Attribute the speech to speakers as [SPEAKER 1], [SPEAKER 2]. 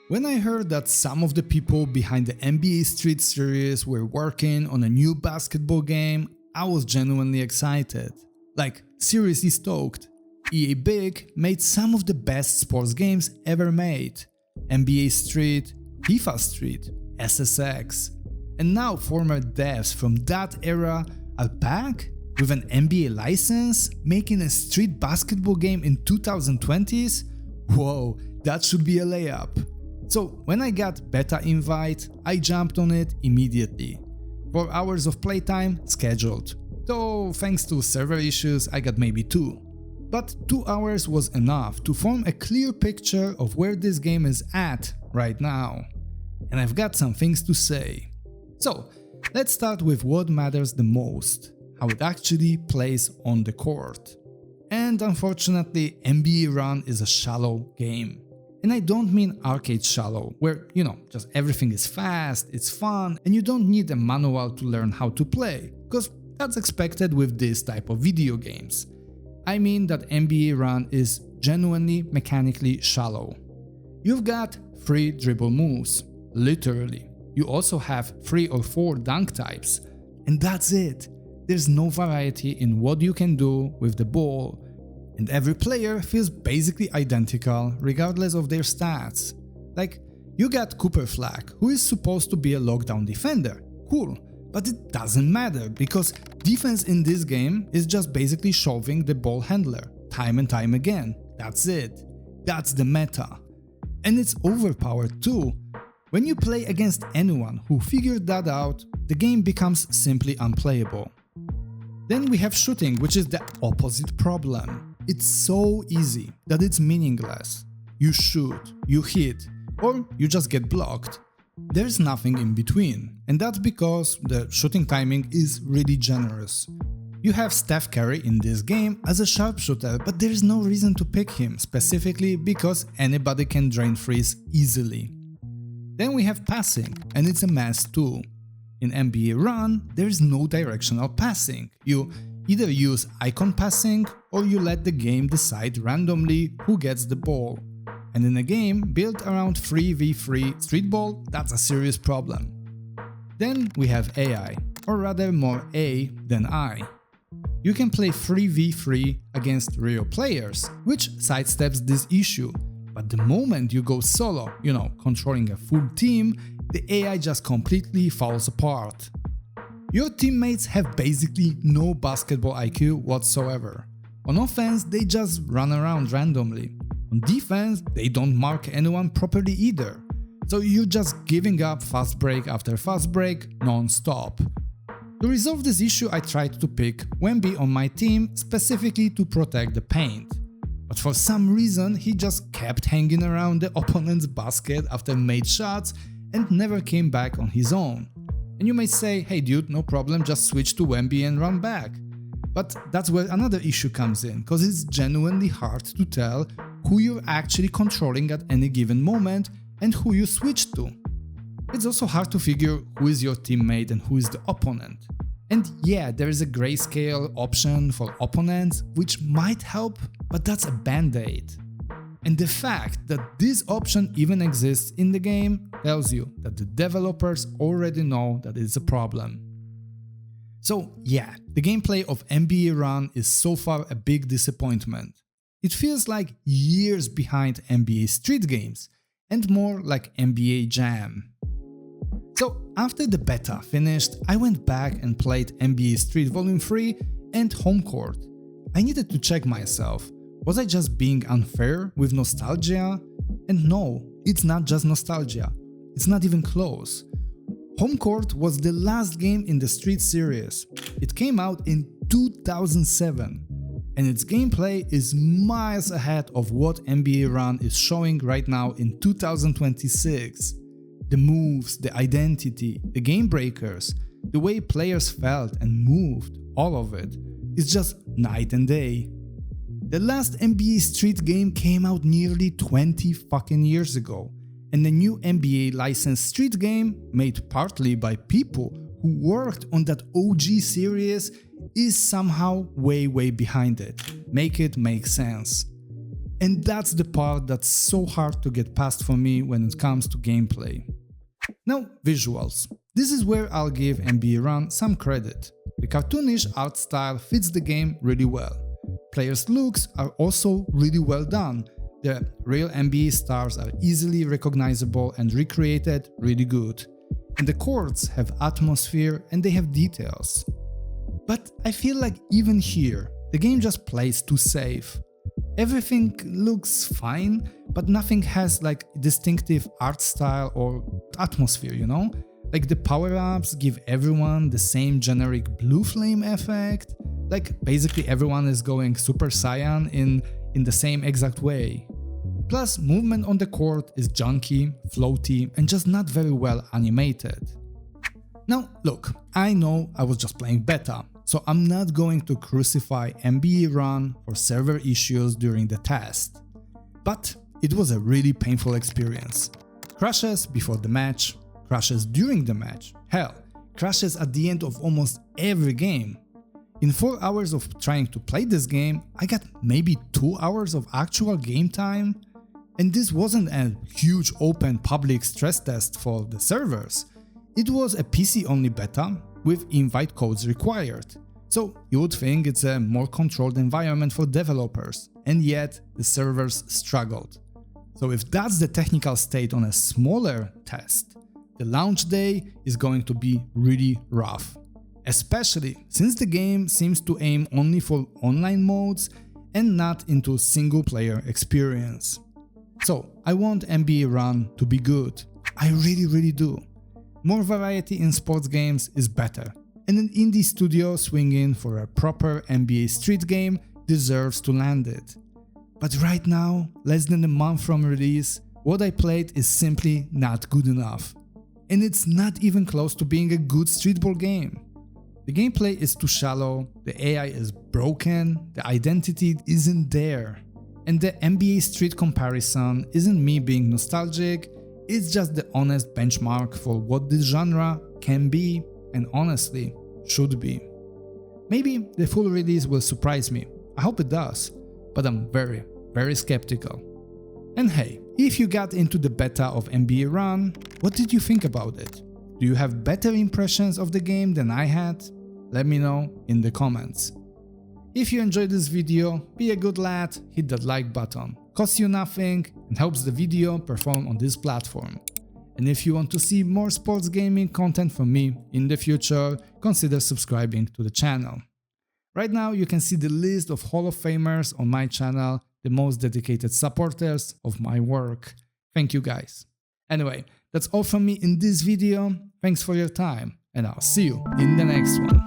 [SPEAKER 1] When I heard that some of the people behind the NBA Street series were working on a new basketball game, I was genuinely excited. Like, seriously stoked. EA Big made some of the best sports games ever made. NBA Street, FIFA Street, SSX. And now former devs from that era are back with an NBA license, making a street basketball game in 2020s? Whoa, that should be a layup. So when I got beta invite, I jumped on it immediately. 4 hours of playtime scheduled, though thanks to server issues I got maybe 2. But 2 hours was enough to form a clear picture of where this game is at right now. And I've got some things to say. So let's start with what matters the most, how it actually plays on the court. And unfortunately, NBA Run is a shallow game. And I don't mean arcade shallow, where, just everything is fast, it's fun, and you don't need a manual to learn how to play, because that's expected with this type of video games. I mean that NBA Run is genuinely mechanically shallow. You've got 3 dribble moves, literally. You also have 3 or 4 dunk types, and that's it. There's no variety in what you can do with the ball. And every player feels basically identical regardless of their stats. Like, you got Cooper Flack, who is supposed to be a lockdown defender. Cool, but it doesn't matter because defense in this game is just basically shoving the ball handler time and time again. That's it. That's the meta. And it's overpowered too. When you play against anyone who figured that out, the game becomes simply unplayable. Then we have shooting, which is the opposite problem. It's so easy that it's meaningless. You shoot, you hit, or you just get blocked. There's nothing in between, and that's because the shooting timing is really generous. You have Steph Curry in this game as a sharpshooter, but there's no reason to pick him specifically because anybody can drain threes easily. Then we have passing, and it's a mess too. In NBA Run, there's no directional passing. You either use icon passing or you let the game decide randomly who gets the ball. And in a game built around 3v3 streetball, that's a serious problem. Then we have AI, or rather more A than I. You can play 3v3 against real players, which sidesteps this issue. But the moment you go solo, controlling a full team, the AI just completely falls apart. Your teammates have basically no basketball IQ whatsoever. On offense, they just run around randomly. On defense, they don't mark anyone properly either. So you're just giving up fast break after fast break non-stop. To resolve this issue, I tried to pick Wemby on my team specifically to protect the paint. But for some reason, he just kept hanging around the opponent's basket after made shots and never came back on his own. And you may say, hey dude, no problem, just switch to Wemby and run back. But that's where another issue comes in, cause it's genuinely hard to tell who you're actually controlling at any given moment and who you switch to. It's also hard to figure who is your teammate and who is the opponent. And yeah, there is a grayscale option for opponents, which might help, but that's a band-aid. And the fact that this option even exists in the game tells you that the developers already know that it's a problem. So yeah, the gameplay of NBA Run is so far a big disappointment. It feels like years behind NBA Street games, and more like NBA Jam. So after the beta finished, I went back and played NBA Street Volume 3 and Homecourt. I needed to check myself. Was I just being unfair with nostalgia? And no, it's not just nostalgia. It's not even close. Homecourt was the last game in the Street series. It came out in 2007, and its gameplay is miles ahead of what NBA Run is showing right now in 2026. The moves, the identity, the game breakers, the way players felt and moved, all of it is just night and day. The last NBA Street game came out nearly 20 fucking years ago, and the new NBA licensed Street game, made partly by people who worked on that OG series, is somehow way behind it. Make it make sense. And that's the part that's so hard to get past for me when it comes to gameplay. Now, visuals. This is where I'll give NBA Run some credit. The cartoonish art style fits the game really well. Players' looks are also really well done. The real NBA stars are easily recognizable and recreated really good. And the courts have atmosphere and they have details. But I feel like even here, the game just plays too safe. Everything looks fine, but nothing has like distinctive art style or atmosphere, you know? Like the power-ups give everyone the same generic blue flame effect. Like basically everyone is going Super Saiyan in the same exact way. Plus, movement on the court is junky, floaty, and just not very well animated. Now, look, I know I was just playing beta, so I'm not going to crucify NBA Run for server issues during the test. But it was a really painful experience. Crashes before the match, crashes during the match, hell, crashes at the end of almost every game. In 4 hours of trying to play this game, I got maybe 2 hours of actual game time. And this wasn't a huge open public stress test for the servers. It was a PC-only beta with invite codes required. So you would think it's a more controlled environment for developers, and yet the servers struggled. So if that's the technical state on a smaller test, the launch day is going to be really rough. Especially since the game seems to aim only for online modes and not into single-player experience. So I want NBA Run to be good. I really do. More variety in sports games is better. And an indie studio swinging for a proper NBA Street game deserves to land it. But right now, less than a month from release, what I played is simply not good enough. And it's not even close to being a good streetball game. The gameplay is too shallow, the AI is broken, the identity isn't there. And the NBA Street comparison isn't me being nostalgic, it's just the honest benchmark for what this genre can be and honestly should be. Maybe the full release will surprise me, I hope it does, but I'm very skeptical. And hey, if you got into the beta of NBA Run, what did you think about it? Do you have better impressions of the game than I had? Let me know in the comments. If you enjoyed this video, be a good lad, hit that like button. Costs you nothing and helps the video perform on this platform. And if you want to see more sports gaming content from me in the future, consider subscribing to the channel. Right now you can see the list of Hall of Famers on my channel, the most dedicated supporters of my work. Thank you guys. Anyway, that's all from me in this video. Thanks for your time and I'll see you in the next one.